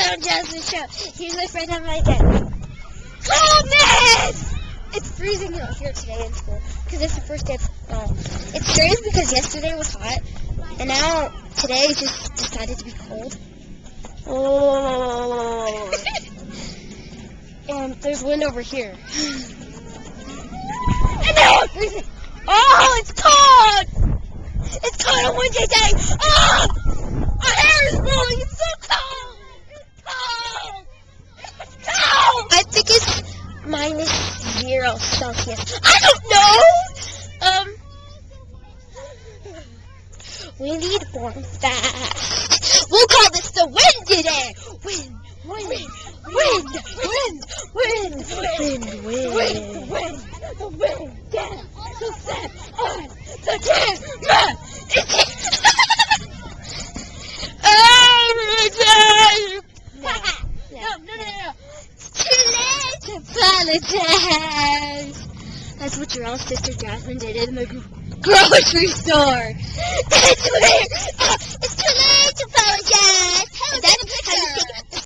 on Jasmine's show. Here's my friend on my deck. Coldness! It's freezing out here today in school because it's the first day of fall. It's strange because yesterday was hot and now today just decided to be cold. Oh. And there's wind over here. And now I'm freezing. Oh, it's cold! It's cold on Wednesday day. Oh! My hair is blowing. It's so cold. It's cold. It's cold. I think it's -0 Celsius. I don't know. We need warm fast. We'll call this the wind today. Wind. The wind. Yeah. So set on the camera. No. It's too late to apologize. That's what your old sister Jasmine did in the grocery store. It's me.